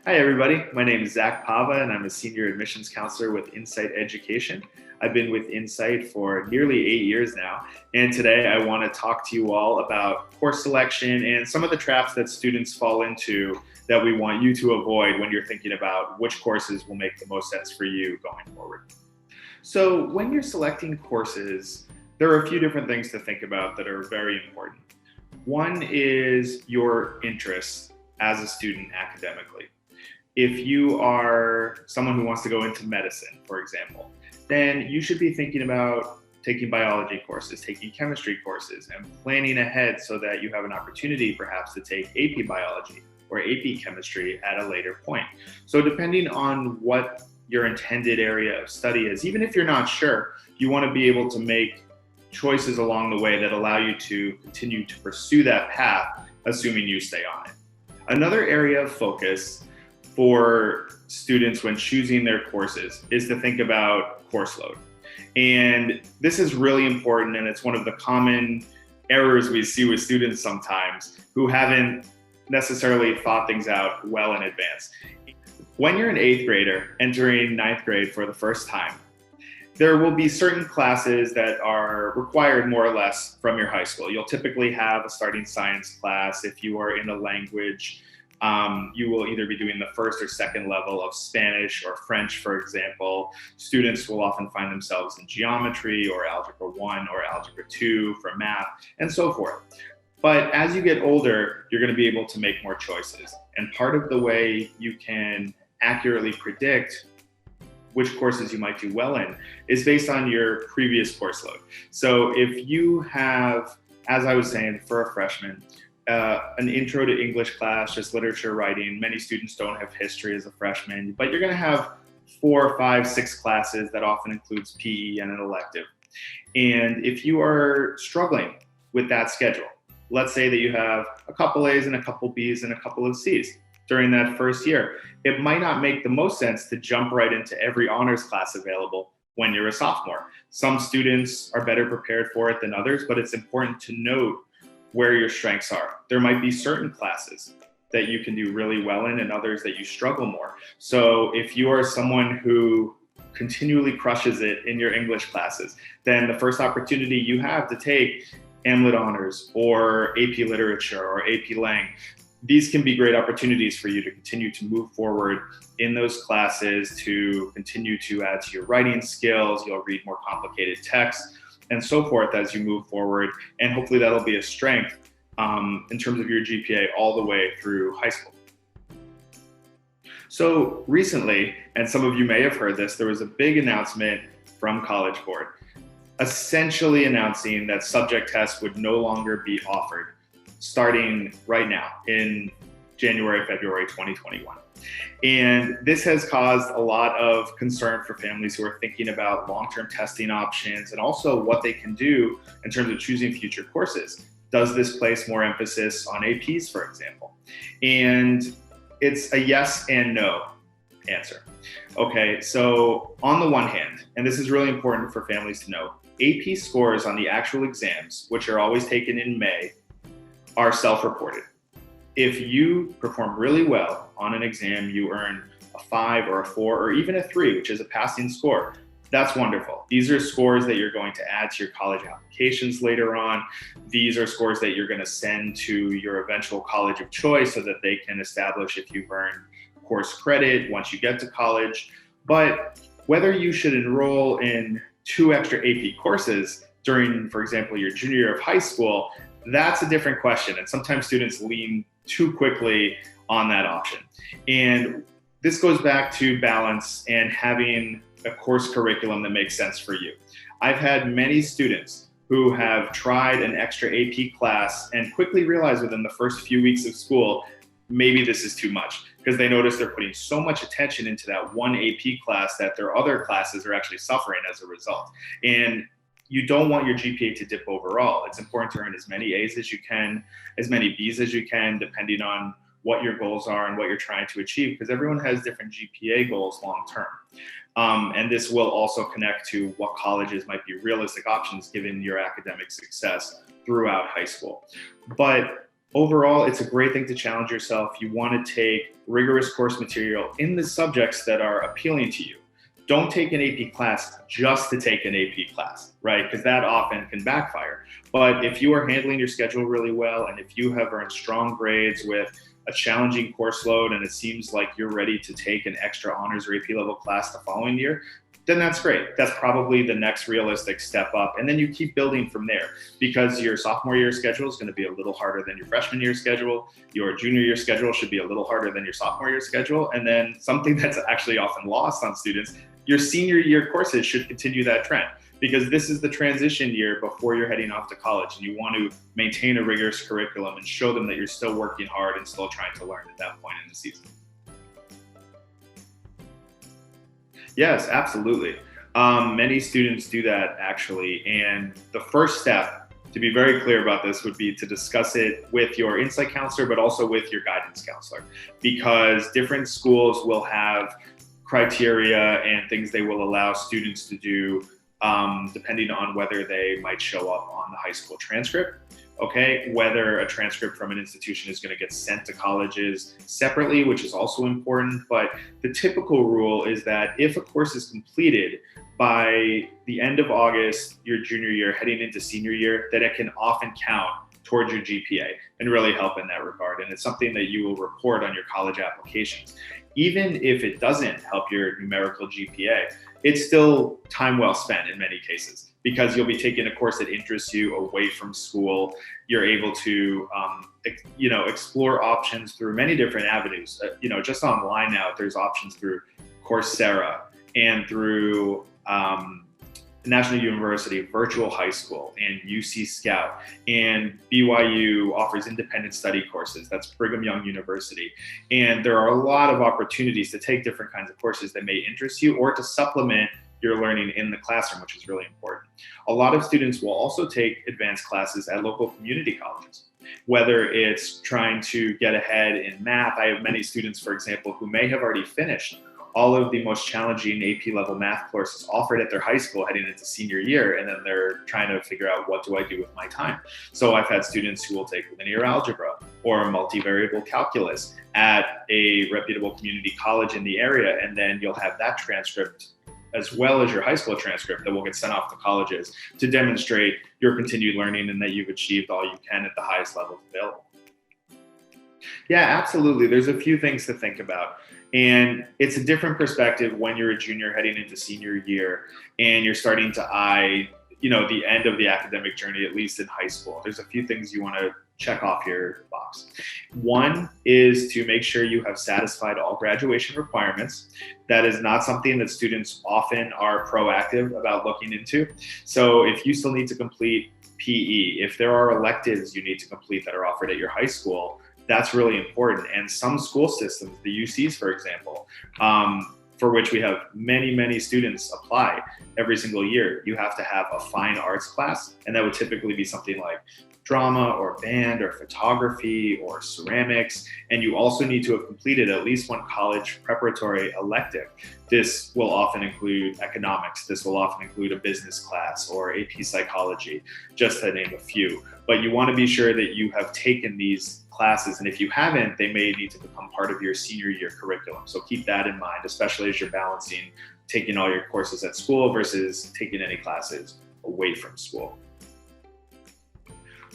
Hi, everybody. My name is Zach Pava, and I'm a senior admissions counselor with Insight Education. I've been with Insight for nearly 8 years now, and today I want to talk to you all about course selection and some of the traps that students fall into that we want you to avoid when you're thinking about which courses will make the most sense for you going forward. So, when you're selecting courses, there are a few different things to think about that are very important. One is your interests as a student academically. If you are someone who wants to go into medicine, for example, then you should be thinking about taking biology courses, taking chemistry courses, and planning ahead so that you have an opportunity perhaps to take AP biology or AP chemistry at a later point. So, depending on what your intended area of study is, even if you're not sure, you want to be able to make choices along the way that allow you to continue to pursue that path, assuming you stay on it. Another area of focus for students when choosing their courses is to think about course load. And this is really important, and it's one of the common errors we see with students sometimes who haven't necessarily thought things out well in advance. When you're an eighth grader entering ninth grade for the first time, there will be certain classes that are required more or less from your high school. You'll typically have a starting science class. If you are in a language, you will either be doing the first or second level of Spanish or French, for example. Students will often find themselves in geometry or algebra 1 or algebra 2 for math, and so forth. But as you get older, you're going to be able to make more choices. And part of the way you can accurately predict which courses you might do well in is based on your previous course load. So if you have, as I was saying, for a freshman, an intro to English class, just literature writing. Many students don't have history as a freshman, but you're going to have 4, 5, 6 classes that often includes PE and an elective. And if you are struggling with that schedule, let's say that you have a couple A's and a couple B's and a couple of C's during that first year, it might not make the most sense to jump right into every honors class available when you're a sophomore. Some students are better prepared for it than others, but it's important to note where your strengths are. There might be certain classes that you can do really well in and others that you struggle more. So if you are someone who continually crushes it in your English classes, then the first opportunity you have to take AMLIT honors or AP literature or AP Lang, these can be great opportunities for you to continue to move forward in those classes, to continue to add to your writing skills. You'll read more complicated texts and so forth as you move forward. And hopefully that'll be a strength in terms of your GPA all the way through high school. So recently, and some of you may have heard this, there was a big announcement from College Board, essentially announcing that subject tests would no longer be offered starting right now in January, February 2021. And this has caused a lot of concern for families who are thinking about long-term testing options and also what they can do in terms of choosing future courses. Does this place more emphasis on APs, for example? And it's a yes and no answer. Okay, so on the one hand, and this is really important for families to know, AP scores on the actual exams, which are always taken in May, are self-reported. If you perform really well on an exam, you earn a 5 or a 4 or even a 3, which is a passing score. That's wonderful. These are scores that you're going to add to your college applications later on. These are scores that you're going to send to your eventual college of choice so that they can establish if you've earned course credit once you get to college. But whether you should enroll in 2 extra AP courses during, for example, your junior year of high school, that's a different question. And sometimes students lean too quickly on that option. And this goes back to balance and having a course curriculum that makes sense for you. I've had many students who have tried an extra AP class and quickly realized within the first few weeks of school, maybe this is too much, because they notice they're putting so much attention into that one AP class that their other classes are actually suffering as a result. And you don't want your GPA to dip overall. It's important to earn as many A's as you can, as many B's as you can, depending on what your goals are and what you're trying to achieve, because everyone has different GPA goals long term. And this will also connect to what colleges might be realistic options given your academic success throughout high school. But Overall, it's a great thing to challenge yourself. You want to take rigorous course material in the subjects that are appealing to you. Don't take an AP class just to take an AP class, right? Because that often can backfire. But if you are handling your schedule really well, and if you have earned strong grades with a challenging course load, and it seems like you're ready to take an extra honors or AP level class the following year, then that's great. That's probably the next realistic step up. And then you keep building from there, because your sophomore year schedule is going to be a little harder than your freshman year schedule. Your junior year schedule should be a little harder than your sophomore year schedule. And then something that's actually often lost on students, your senior year courses should continue that trend, because this is the transition year before you're heading off to college, and you want to maintain a rigorous curriculum and show them that you're still working hard and still trying to learn at that point in the season. Yes, absolutely. Many students do that actually. And the first step, to be very clear about this, would be to discuss it with your insight counselor, but also with your guidance counselor, because different schools will have criteria and things they will allow students to do depending on whether they might show up on the high school transcript. Okay, whether a transcript from an institution is going to get sent to colleges separately, which is also important. But the typical rule is that if a course is completed by the end of August, your junior year, heading into senior year, that it can often count towards your GPA and really help in that regard. And it's something that you will report on your college applications. Even if it doesn't help your numerical GPA, it's still time well spent in many cases, because you'll be taking a course that interests you away from school. You're able to, explore options through many different avenues. Just online now, there's options through Coursera and through National University, Virtual High School, and UC Scout. And BYU offers independent study courses. That's Brigham Young University. And there are a lot of opportunities to take different kinds of courses that may interest you, or to supplement your learning in the classroom, which is really important. A lot of students will also take advanced classes at local community colleges, whether it's trying to get ahead in math. I have many students, for example, who may have already finished all of the most challenging AP level math courses offered at their high school heading into senior year, and then they're trying to figure out, what do I do with my time? So I've had students who will take linear algebra or multivariable calculus at a reputable community college in the area, and then you'll have that transcript as well as your high school transcript that will get sent off to colleges to demonstrate your continued learning and that you've achieved all you can at the highest levels available. Yeah, absolutely. There's a few things to think about. And it's a different perspective when you're a junior heading into senior year and you're starting to eye, the end of the academic journey, at least in high school. There's a few things you want to check off your box. One is to make sure you have satisfied all graduation requirements. That is not something that students often are proactive about looking into. So if you still need to complete PE, if there are electives you need to complete that are offered at your high school, that's really important. And some school systems, the UCs, for example, for which we have many, many students apply every single year, you have to have a fine arts class. And that would typically be something like drama or band or photography or ceramics. And you also need to have completed at least one college preparatory elective. This will often include economics. This will often include a business class or AP psychology, just to name a few. But you want to be sure that you have taken these classes. And if you haven't, they may need to become part of your senior year curriculum. So keep that in mind, especially as you're balancing taking all your courses at school versus taking any classes away from school.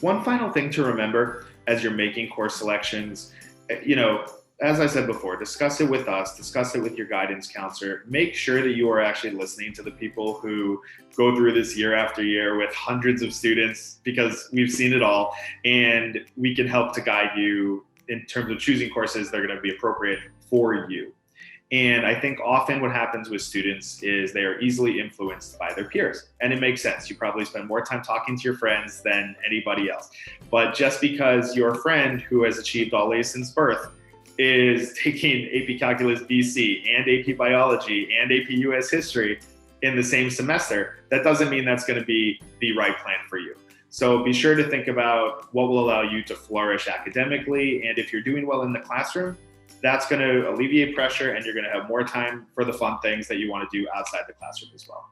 One final thing to remember as you're making course selections, as I said before, discuss it with us, discuss it with your guidance counselor. Make sure that you are actually listening to the people who go through this year after year with hundreds of students, because we've seen it all, and we can help to guide you in terms of choosing courses that are going to be appropriate for you. And I think often what happens with students is they are easily influenced by their peers. And it makes sense. You probably spend more time talking to your friends than anybody else. But just because your friend who has achieved all A's since birth is taking AP Calculus BC and AP Biology and AP US History in the same semester, that doesn't mean that's going to be the right plan for you. So be sure to think about what will allow you to flourish academically. And if you're doing well in the classroom, that's going to alleviate pressure, and you're going to have more time for the fun things that you want to do outside the classroom as well.